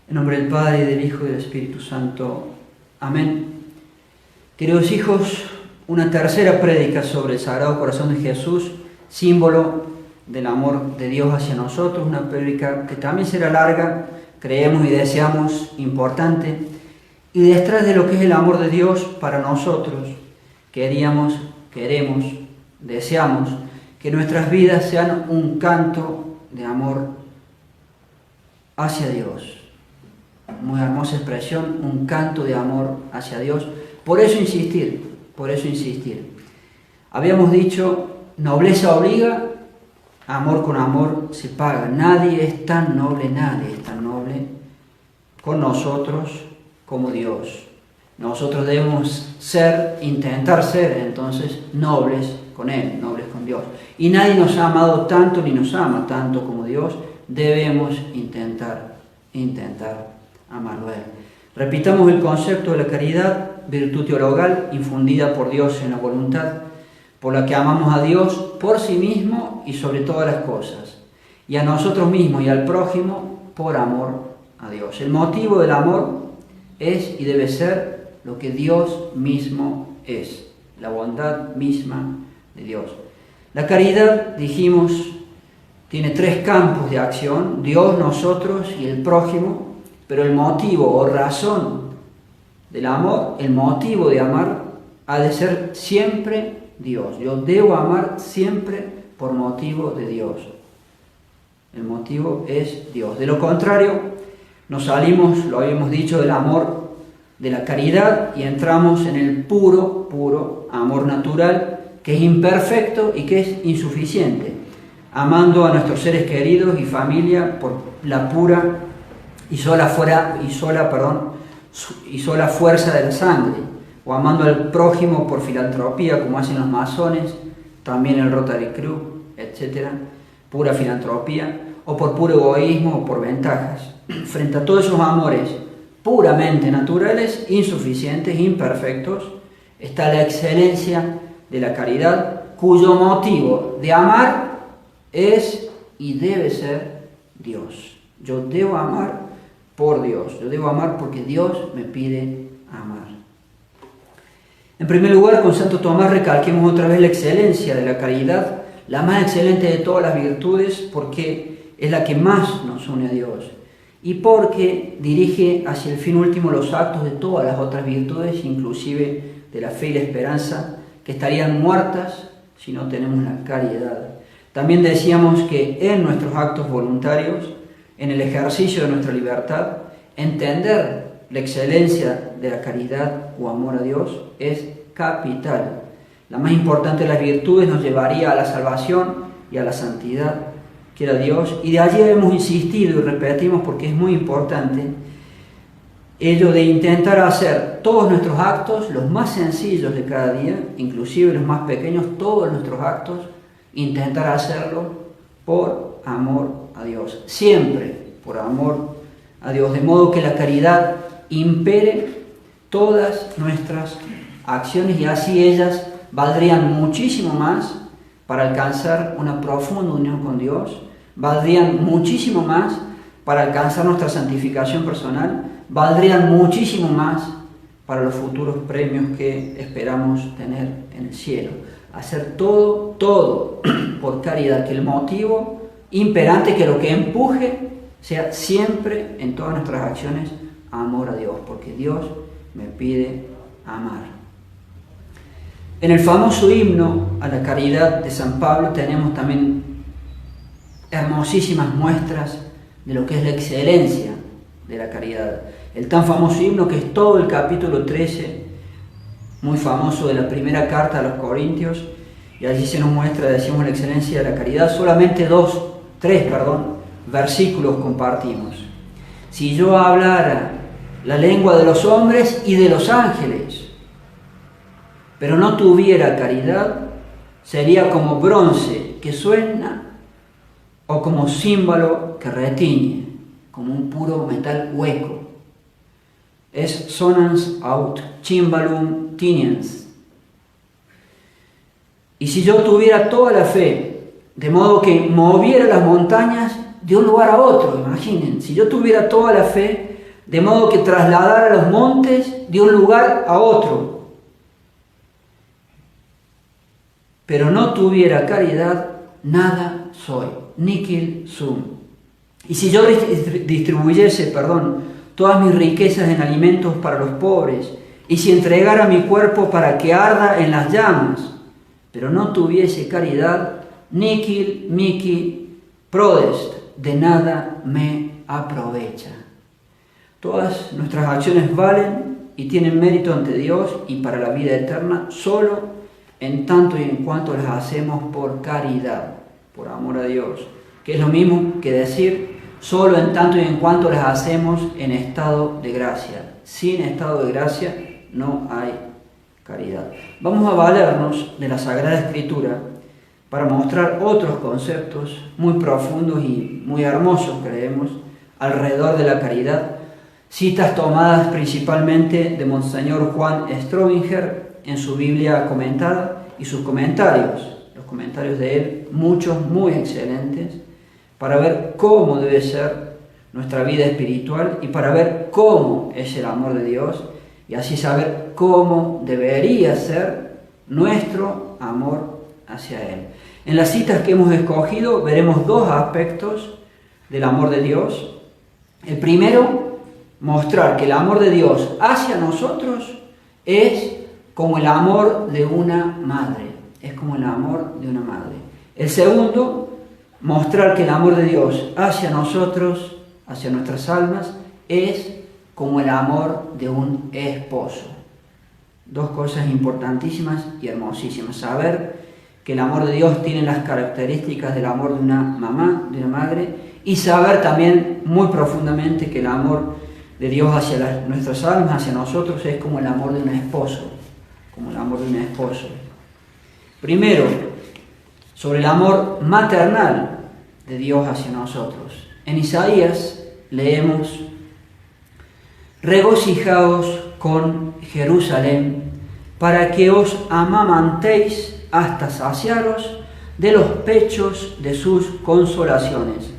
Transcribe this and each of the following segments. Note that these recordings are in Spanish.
En nombre del Padre, del Hijo y del Espíritu Santo. Amén. Queridos hijos, una tercera prédica sobre el Sagrado Corazón de Jesús, símbolo del amor de Dios hacia nosotros, una prédica que también será larga, creemos y deseamos importante, y detrás de lo que es el amor de Dios para nosotros, queremos, deseamos que nuestras vidas sean un canto de amor hacia Dios. Muy hermosa expresión, un canto de amor hacia Dios. Por eso insistir. Habíamos dicho, nobleza obliga, amor con amor se paga. Nadie es tan noble con nosotros como Dios. Nosotros debemos intentar ser entonces nobles con Él, nobles con Dios. Y nadie nos ha amado tanto ni nos ama tanto como Dios. Debemos intentar amarlo a Él. Repitamos el concepto de la caridad, virtud teologal infundida por Dios en la voluntad, por la que amamos a Dios por sí mismo y sobre todas las cosas, y a nosotros mismos y al prójimo por amor a Dios. El motivo del amor es y debe ser lo que Dios mismo es, la bondad misma de Dios. La caridad, dijimos, tiene tres campos de acción: Dios, nosotros y el prójimo. Pero el motivo o razón del amor, el motivo de amar, ha de ser siempre Dios. Yo debo amar siempre por motivo de Dios. El motivo es Dios. De lo contrario, nos salimos, lo habíamos dicho, del amor, de la caridad, y entramos en el puro amor natural, que es imperfecto y que es insuficiente, amando a nuestros seres queridos y familia por la pura y sola fuerza de la sangre, o amando al prójimo por filantropía, como hacen los masones, también el Rotary Club, etc., pura filantropía, o por puro egoísmo o por ventajas. Frente a todos esos amores puramente naturales, insuficientes, imperfectos, está la excelencia de la caridad, cuyo motivo de amar es y debe ser Dios. Yo debo amar por Dios, yo debo amar porque Dios me pide amar. En primer lugar, con Santo Tomás recalquemos otra vez la excelencia de la caridad, la más excelente de todas las virtudes, porque es la que más nos une a Dios y porque dirige hacia el fin último los actos de todas las otras virtudes, inclusive de la fe y la esperanza, que estarían muertas si no tenemos la caridad. También decíamos que en nuestros actos voluntarios, en el ejercicio de nuestra libertad, entender la excelencia de la caridad o amor a Dios es capital. La más importante de las virtudes nos llevaría a la salvación y a la santidad, quiera Dios, y de allí hemos insistido y repetimos porque es muy importante ello de intentar hacer todos nuestros actos, los más sencillos de cada día, inclusive los más pequeños, todos nuestros actos, intentar hacerlo por amor a Dios, siempre por amor a Dios, de modo que la caridad impere todas nuestras acciones y así ellas valdrían muchísimo más para alcanzar una profunda unión con Dios, valdrían muchísimo más para alcanzar nuestra santificación personal, valdrían muchísimo más para los futuros premios que esperamos tener en el cielo. Hacer todo por caridad, que el motivo imperante, que lo que empuje sea siempre en todas nuestras acciones amor a Dios, porque Dios me pide amar. En el famoso himno a la caridad de San Pablo tenemos también hermosísimas muestras de lo que es la excelencia de la caridad. El tan famoso himno que es todo el capítulo 13, muy famoso, de la primera carta a los Corintios, y allí se nos muestra, decimos, la excelencia de la caridad. Solamente tres versículos compartimos. Si yo hablara la lengua de los hombres y de los ángeles, pero no tuviera caridad, sería como bronce que suena o como címbalo que retiñe, como un puro metal hueco. Es sonans aut cymbalum tiniens. Y si yo tuviera toda la fe, de modo que moviera las montañas, de un lugar a otro, imaginen, si yo tuviera toda la fe, de modo que trasladara los montes de un lugar a otro, pero no tuviera caridad, nada soy, nihil sum. Y si yo distribuyese, todas mis riquezas en alimentos para los pobres, y si entregara mi cuerpo para que arda en las llamas, pero no tuviese caridad, nihil mihi prodest, de nada me aprovecha. Todas nuestras acciones valen y tienen mérito ante Dios y para la vida eterna solo en tanto y en cuanto las hacemos por caridad, por amor a Dios, que es lo mismo que decir solo en tanto y en cuanto las hacemos en estado de gracia. Sin estado de gracia no hay caridad. Vamos a valernos de la Sagrada Escritura para mostrar otros conceptos muy profundos y muy hermosos, creemos, alrededor de la caridad. Citas tomadas principalmente de Monseñor Juan Strobinger en su Biblia comentada y sus comentarios, los comentarios de él, muchos muy excelentes, para ver cómo debe ser nuestra vida espiritual y para ver cómo es el amor de Dios y así saber cómo debería ser nuestro amor hacia Él. En las citas que hemos escogido veremos dos aspectos del amor de Dios. El primero, mostrar que el amor de Dios hacia nosotros es como el amor de una madre. Es como el amor de una madre. El segundo, mostrar que el amor de Dios hacia nosotros, hacia nuestras almas, es como el amor de un esposo. Dos cosas importantísimas y hermosísimas. Saber que el amor de Dios tiene las características del amor de una mamá, de una madre, y saber también muy profundamente que el amor de Dios hacia nuestras almas, hacia nosotros, es como el amor de un esposo, como el amor de un esposo. Primero, sobre el amor maternal de Dios hacia nosotros. En Isaías leemos: regocijaos con Jerusalén, para que os amamantéis hasta saciaros de los pechos de sus consolaciones,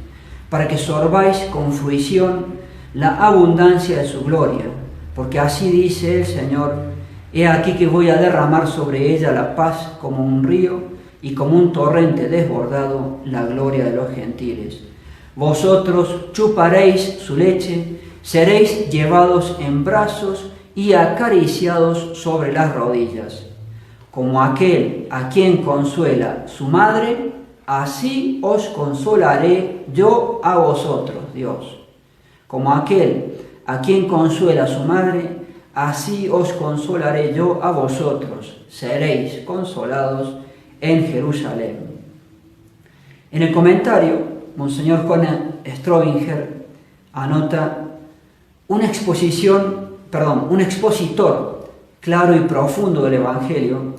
para que sorbáis con fruición la abundancia de su gloria, porque así dice el Señor: he aquí que voy a derramar sobre ella la paz como un río y como un torrente desbordado la gloria de los gentiles. Vosotros chuparéis su leche, seréis llevados en brazos y acariciados sobre las rodillas. Como aquel a quien consuela su madre, así os consolaré yo a vosotros, Dios. Como aquel a quien consuela su madre, así os consolaré yo a vosotros. Seréis consolados en Jerusalén. En el comentario, Monseñor Juan Strobinger anota un expositor claro y profundo del Evangelio.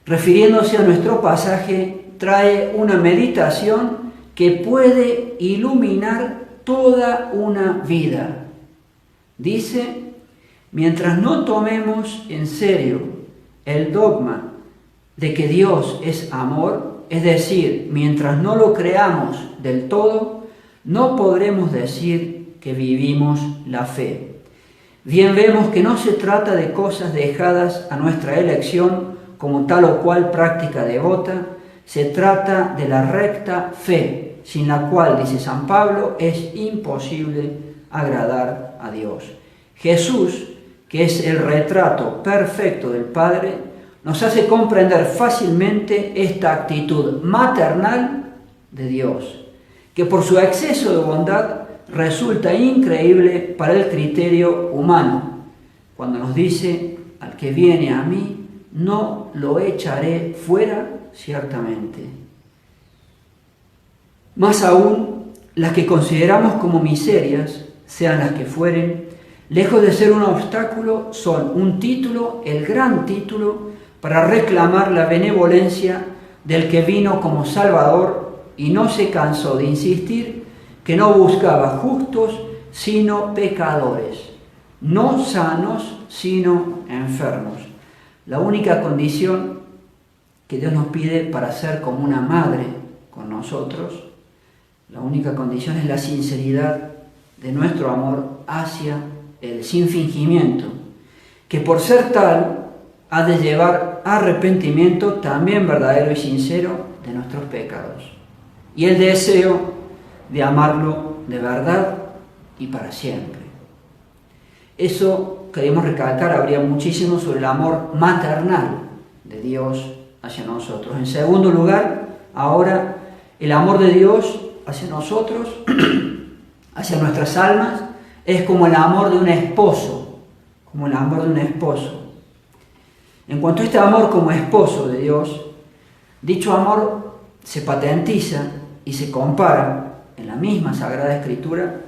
Refiriéndose a nuestro pasaje, trae una meditación que puede iluminar toda una vida. Dice: mientras no tomemos en serio el dogma de que Dios es amor, es decir, mientras no lo creamos del todo, no podremos decir que vivimos la fe. Bien vemos que no se trata de cosas dejadas a nuestra elección como tal o cual práctica devota, se trata de la recta fe, sin la cual, dice San Pablo, es imposible agradar a Dios. Jesús, que es el retrato perfecto del Padre, nos hace comprender fácilmente esta actitud maternal de Dios, que por su exceso de bondad resulta increíble para el criterio humano, cuando nos dice: al que viene a mí, no lo echaré fuera ciertamente. Más aún, las que consideramos como miserias, sean las que fueren, lejos de ser un obstáculo, son un título, el gran título, para reclamar la benevolencia del que vino como Salvador y no se cansó de insistir que no buscaba justos, sino pecadores, no sanos, sino enfermos. La única condición que Dios nos pide para ser como una madre con nosotros La única condición es la sinceridad de nuestro amor hacia Él, sin fingimiento, que por ser tal ha de llevar arrepentimiento también verdadero y sincero de nuestros pecados, y el deseo de amarlo de verdad y para siempre. Eso queremos recalcar, habría muchísimo sobre el amor maternal de Dios hacia nosotros. En segundo lugar, ahora, el amor de Dios hacia nosotros, hacia nuestras almas, es como el amor de un esposo, como el amor de un esposo. En cuanto a este amor como esposo de Dios, dicho amor se patentiza y se compara en la misma Sagrada Escritura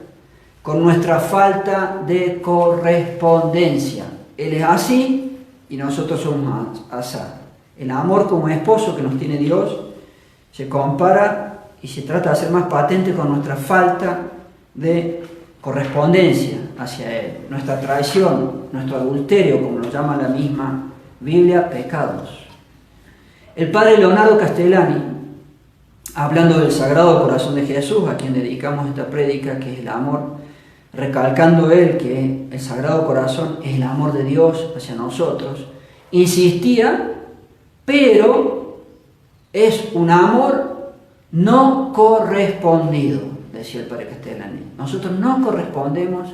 con nuestra falta de correspondencia. Él es así y nosotros somos así. El amor como esposo que nos tiene Dios se compara y se trata de hacer más patente con nuestra falta de correspondencia hacia Él, nuestra traición, nuestro adulterio, como lo llama la misma Biblia, pecados. El padre Leonardo Castellani, hablando del Sagrado Corazón de Jesús, a quien dedicamos esta prédica, que es el amor, recalcando él que el Sagrado Corazón es el amor de Dios hacia nosotros, insistía, pero es un amor no correspondido, decía el padre Castellani. Nosotros no correspondemos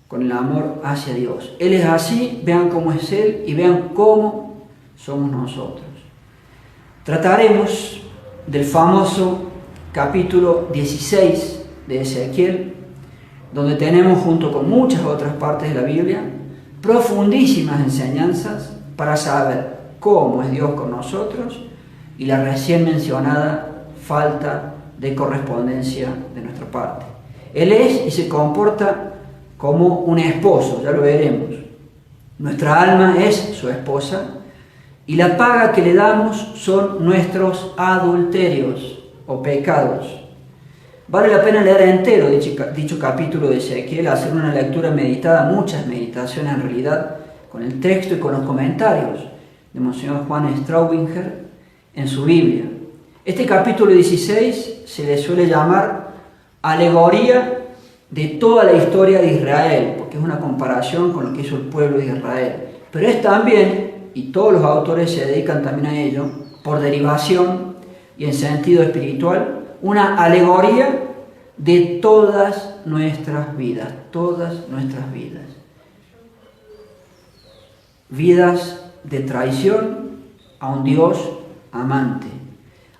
con el amor hacia Dios. Él es así, vean cómo es Él y vean cómo somos nosotros. Trataremos del famoso capítulo 16 de Ezequiel, donde tenemos, junto con muchas otras partes de la Biblia, profundísimas enseñanzas para saber cómo es Dios con nosotros y la recién mencionada falta de correspondencia de nuestra parte. Él es y se comporta como un esposo, ya lo veremos. Nuestra alma es su esposa y la paga que le damos son nuestros adulterios o pecados. Vale la pena leer entero dicho capítulo de Ezequiel, hacer una lectura meditada, muchas meditaciones en realidad, con el texto y con los comentarios de Monseñor Juan Straubinger en su Biblia. Este capítulo 16 se le suele llamar alegoría de toda la historia de Israel, porque es una comparación con lo que hizo el pueblo de Israel. Pero es también, y todos los autores se dedican también a ello, por derivación y en sentido espiritual, una alegoría de todas nuestras vidas, vidas de traición a un Dios amante.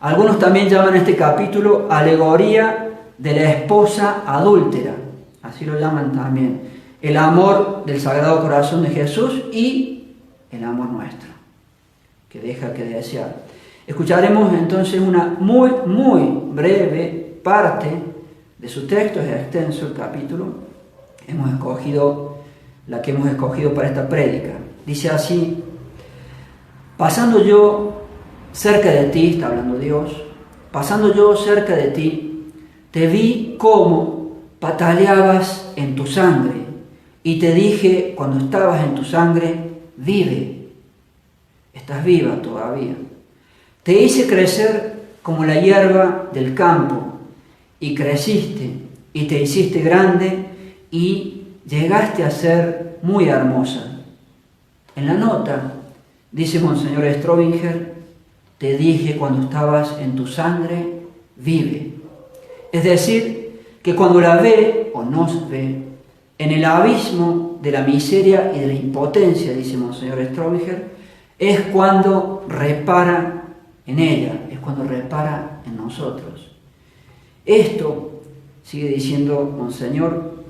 Algunos también llaman este capítulo alegoría de la esposa adúltera, así lo llaman también, el amor del Sagrado Corazón de Jesús y el amor nuestro, que deja que desear. Escucharemos entonces una muy breve parte de su texto, es extenso el capítulo, hemos escogido la que hemos escogido para esta prédica. Dice así: pasando yo cerca de ti, está hablando Dios, pasando yo cerca de ti, te vi cómo pataleabas en tu sangre y te dije cuando estabas en tu sangre, vive, estás viva todavía. Te hice crecer como la hierba del campo y creciste y te hiciste grande y llegaste a ser muy hermosa. En la nota, dice Monseñor Straubinger, te dije cuando estabas en tu sangre, vive. Es decir, que cuando la ve o nos ve, en el abismo de la miseria y de la impotencia, dice Monseñor Straubinger, es cuando repara en ella, es cuando repara en nosotros. Esto, sigue diciendo Monseñor,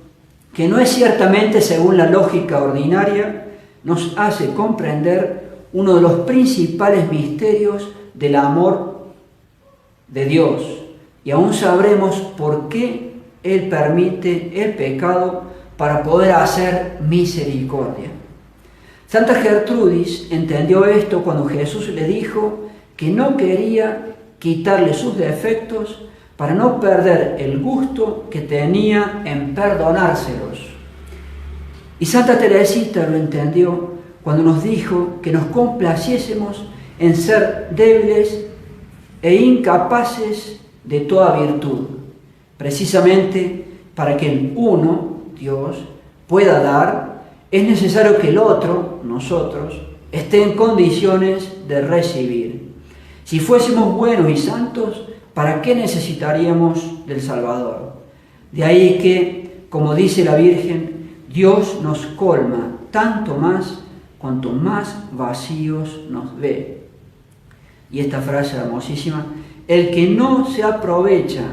que no es ciertamente según la lógica ordinaria, nos hace comprender uno de los principales misterios del amor de Dios. Y aún sabremos por qué Él permite el pecado para poder hacer misericordia. Santa Gertrudis entendió esto cuando Jesús le dijo que no quería quitarle sus defectos para no perder el gusto que tenía en perdonárselos. Y Santa Teresita lo entendió cuando nos dijo que nos complaciésemos en ser débiles e incapaces de toda virtud, precisamente para que el uno, Dios, pueda dar, es necesario que el otro, nosotros, esté en condiciones de recibir. Si fuésemos buenos y santos, ¿para qué necesitaríamos del Salvador? De ahí que, como dice la Virgen, Dios nos colma tanto más cuanto más vacíos nos ve. Y esta frase hermosísima: el que no se aprovecha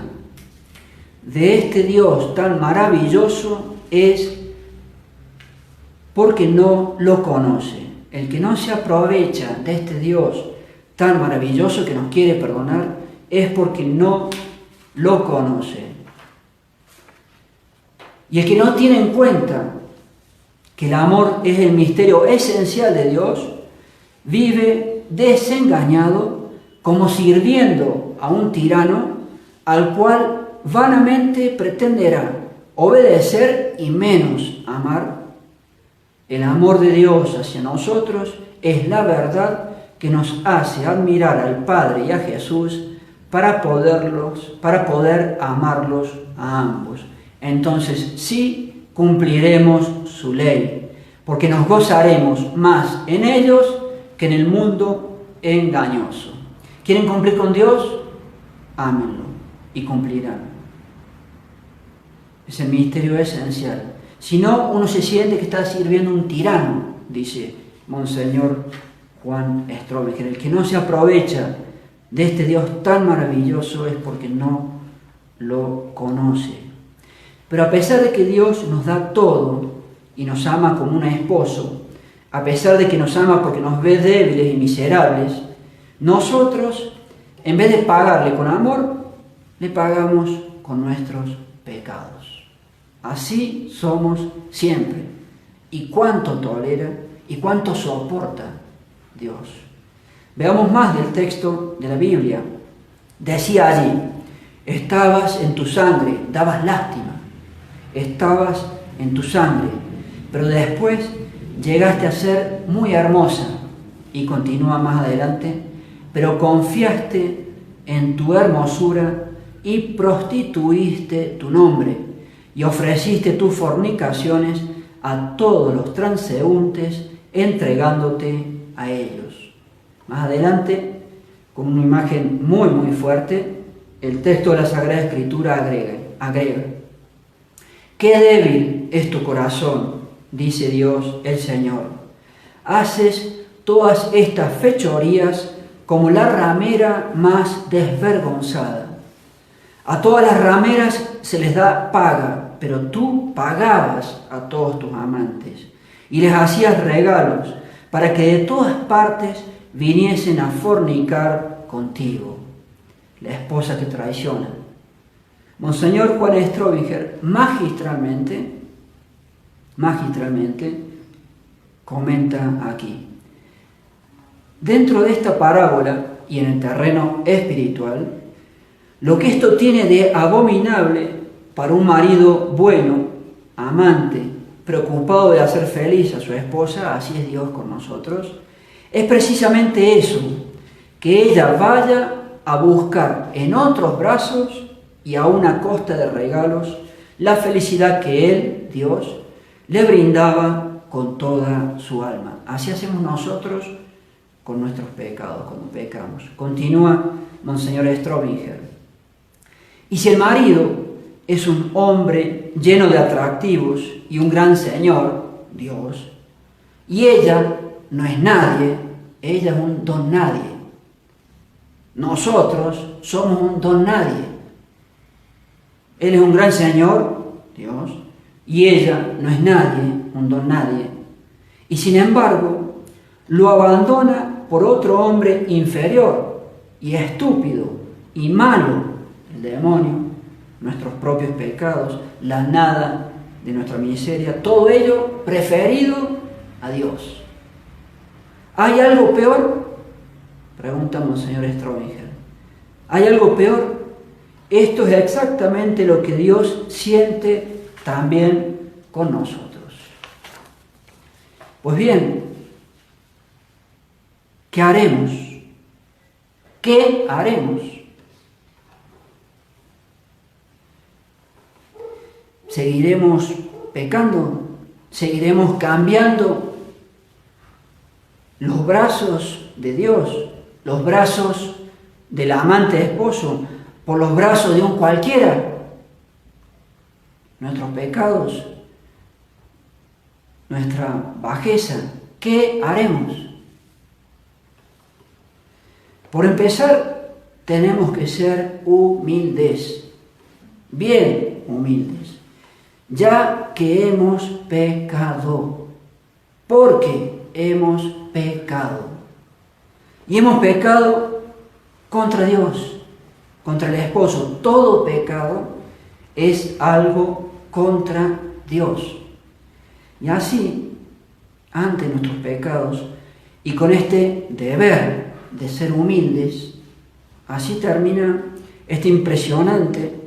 de este Dios tan maravilloso es porque no lo conoce. El que no se aprovecha de este Dios tan maravilloso que nos quiere perdonar es porque no lo conoce. Y el que no tiene en cuenta que el amor es el misterio esencial de Dios, vive desengañado, como sirviendo a un tirano al cual vanamente pretenderá obedecer y menos amar. El amor de Dios hacia nosotros es la verdad que nos hace admirar al Padre y a Jesús para poder amarlos a ambos. Entonces sí cumpliremos su ley, porque nos gozaremos más en ellos que en el mundo engañoso. ¿Quieren cumplir con Dios? Ámenlo y cumplirán. Es el misterio esencial. Si no, uno se siente que está sirviendo a un tirano, dice Monseñor Juan Strobinger. El que no se aprovecha de este Dios tan maravilloso es porque no lo conoce. Pero a pesar de que Dios nos da todo y nos ama como un esposo, a pesar de que nos ama porque nos ve débiles y miserables, nosotros, en vez de pagarle con amor, le pagamos con nuestros pecados. Así somos siempre. ¿Y cuánto tolera y cuánto soporta Dios? Veamos más del texto de la Biblia. Decía allí: estabas en tu sangre, dabas lástima. Estabas en tu sangre, pero después llegaste a ser muy hermosa. Y continúa más adelante: pero confiaste en tu hermosura y prostituiste tu nombre, y ofreciste tus fornicaciones a todos los transeúntes, entregándote a ellos. Más adelante, con una imagen muy muy fuerte, el texto de la Sagrada Escritura agrega: qué débil es tu corazón, dice Dios el Señor. Haces todas estas fechorías como la ramera más desvergonzada. A todas las rameras se les da paga, pero tú pagabas a todos tus amantes y les hacías regalos para que de todas partes viniesen a fornicar contigo. La esposa que traiciona. Monseñor Juan Strobinger magistralmente comenta aquí: dentro de esta parábola y en el terreno espiritual, lo que esto tiene de abominable para un marido bueno, amante, preocupado de hacer feliz a su esposa, así es Dios con nosotros, es precisamente eso, que ella vaya a buscar en otros brazos y a una costa de regalos la felicidad que Él, Dios, le brindaba con toda su alma. Así hacemos nosotros con nuestros pecados, cuando pecamos. Continúa Monseñor Strobinger. Y si el marido es un hombre lleno de atractivos y un gran Señor, Dios, y ella no es nadie, ella es un don nadie. Nosotros somos un don nadie. Él es un gran Señor, Dios, y ella no es nadie, un don nadie. Y sin embargo, lo abandona por otro hombre inferior y estúpido y malo, el demonio, nuestros propios pecados, la nada de nuestra miseria, todo ello preferido a Dios. ¿Hay algo peor? Pregunta Monseñor Strobinger. ¿Hay algo peor? Esto es exactamente lo que Dios siente también con nosotros. Pues bien, ¿qué haremos? ¿Qué haremos? ¿Seguiremos pecando? ¿Seguiremos cambiando los brazos de Dios, los brazos del amante esposo, por los brazos de un cualquiera? Nuestros pecados, nuestra bajeza, ¿qué haremos? Por empezar, tenemos que ser humildes, bien humildes, ya que hemos pecado, porque hemos pecado. Y hemos pecado contra Dios, contra el esposo. Todo pecado es algo contra Dios. Y así, ante nuestros pecados y con este deber de ser humildes, así termina este impresionante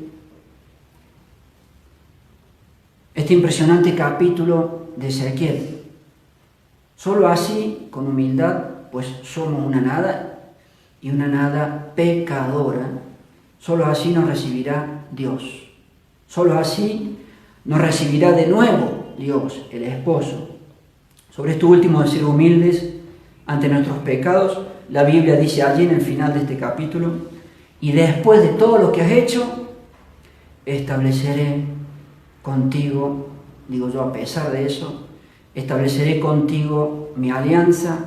capítulo de Ezequiel. Solo así, con humildad, pues somos una nada y una nada pecadora. Solo así nos recibirá Dios. Solo así nos recibirá de nuevo Dios, el esposo. Sobre esto último de ser humildes ante nuestros pecados, la Biblia dice allí en el final de este capítulo: y después de todo lo que has hecho, estableceré contigo, digo yo, a pesar de eso, estableceré contigo mi alianza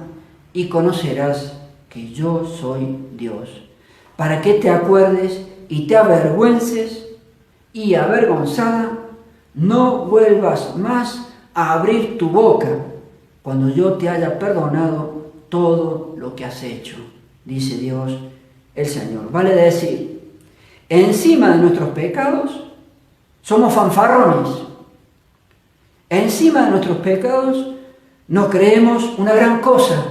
y conocerás que yo soy Dios, para que te acuerdes y te avergüences, y avergonzada no vuelvas más a abrir tu boca cuando yo te haya perdonado todo lo que has hecho, dice Dios el Señor. Vale decir, encima de nuestros pecados somos fanfarrones. Encima de nuestros pecados nos creemos una gran cosa,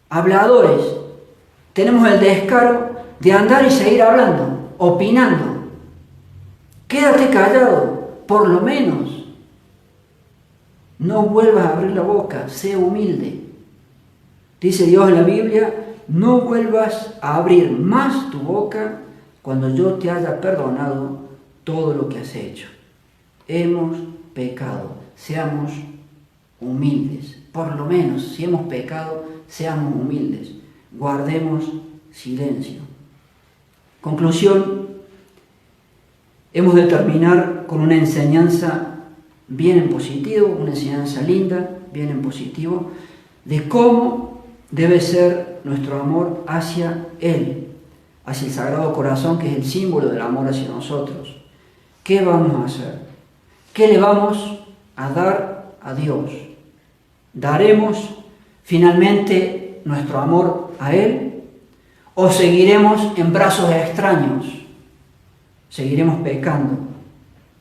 habladores. Tenemos el descaro de andar y seguir hablando, opinando. Quédate callado, por lo menos. No vuelvas a abrir la boca, sé humilde. Dice Dios en la Biblia: no vuelvas a abrir más tu boca cuando yo te haya perdonado todo lo que has hecho. Hemos pecado, seamos humildes. Por lo menos, si hemos pecado, seamos humildes. Guardemos silencio. Conclusión: hemos de terminar con una enseñanza bien en positivo, una enseñanza linda, bien en positivo, de cómo debe ser nuestro amor hacia Él, hacia el Sagrado Corazón, que es el símbolo del amor hacia nosotros. ¿Qué vamos a hacer? ¿Qué le vamos a dar a Dios? ¿Daremos finalmente nuestro amor a Él? ¿O seguiremos en brazos extraños? Seguiremos pecando.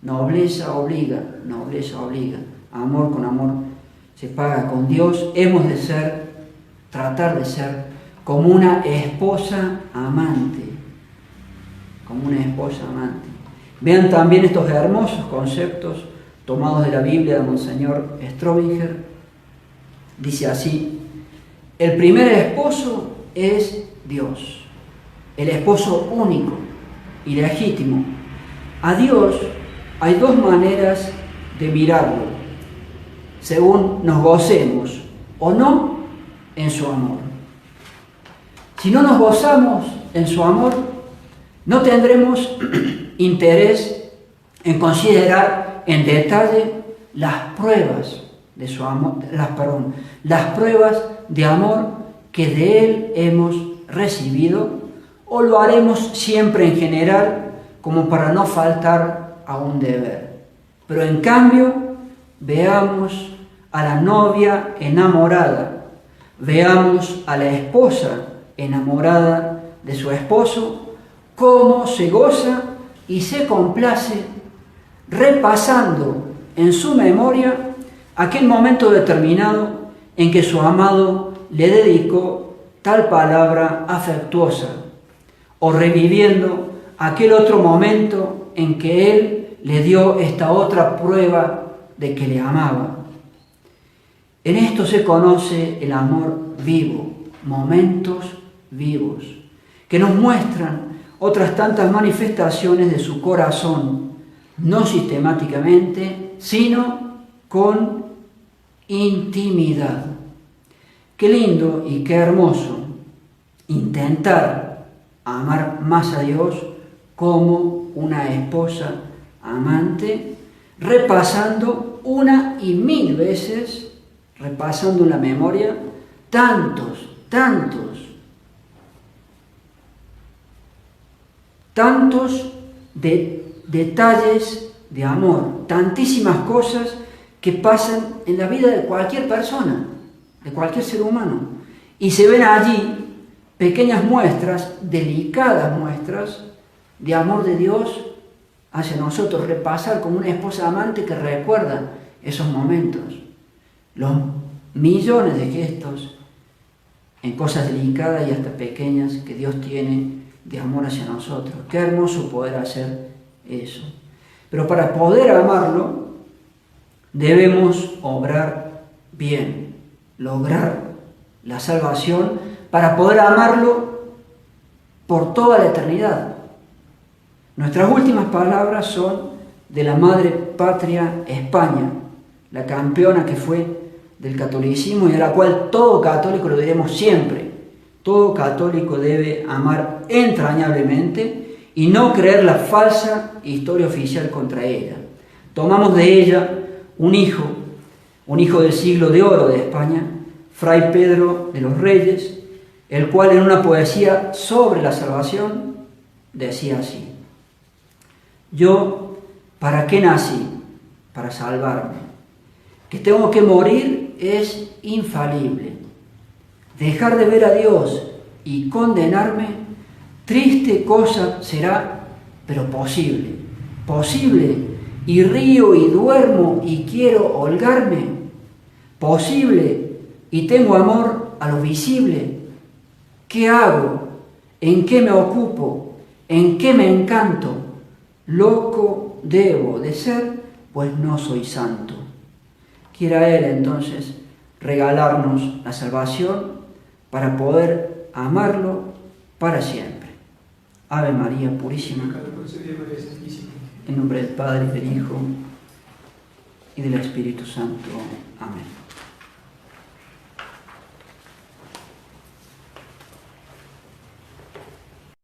Nobleza obliga, nobleza obliga. Amor con amor se paga. Con Dios hemos de tratar de ser como una esposa amante. Como una esposa amante. Vean también estos hermosos conceptos tomados de la Biblia de Monseñor Strobinger. Dice así: el primer esposo es Dios, el esposo único y legítimo. A Dios hay dos maneras de mirarlo, según nos gocemos o no en su amor. Si no nos gozamos en su amor, no tendremos interés en considerar en detalle las pruebas de su amor, las pruebas de amor que de Él hemos recibido, o lo haremos siempre en general como para no faltar a un deber. Pero en cambio, veamos a la novia enamorada, veamos a la esposa enamorada de su esposo, cómo se goza y se complace repasando en su memoria aquel momento determinado en que su amado le dedicó tal palabra afectuosa, o reviviendo aquel otro momento en que él le dio esta otra prueba de que le amaba. En esto se conoce el amor vivo, momentos vivos, que nos muestran otras tantas manifestaciones de su corazón, no sistemáticamente, sino con intimidad. Qué lindo y qué hermoso intentar amar más a Dios como una esposa amante, repasando una y mil veces, repasando en la memoria, tantos detalles de amor, tantísimas cosas que pasan en la vida de cualquier persona, de cualquier ser humano. Y se ven allí pequeñas muestras, delicadas muestras, de amor de Dios hacia nosotros. Repasar como una esposa amante que recuerda esos momentos, los millones de gestos en cosas delicadas y hasta pequeñas que Dios tiene de amor hacia nosotros. Qué hermoso poder hacer eso. Pero para poder amarlo, debemos obrar bien, lograr la salvación para poder amarlo por toda la eternidad. Nuestras últimas palabras son de la madre patria España, la campeona que fue del catolicismo y a la cual todo católico, lo diremos siempre, todo católico debe amar entrañablemente y no creer la falsa historia oficial contra ella. Tomamos de ella un hijo del siglo de oro de España, Fray Pedro de los Reyes, el cual en una poesía sobre la salvación decía así: yo, ¿para qué nací? Para salvarme. Que tengo que morir es infalible. Dejar de ver a Dios y condenarme, triste cosa será, pero posible. Posible. Y río y duermo y quiero holgarme. Posible. Y tengo amor a lo visible. ¿Qué hago? ¿En qué me ocupo? ¿En qué me encanto? Loco debo de ser, pues no soy santo. Quiera Él entonces regalarnos la salvación para poder amarlo para siempre. Ave María Purísima. En nombre del Padre, y del Hijo, y del Espíritu Santo. Amén.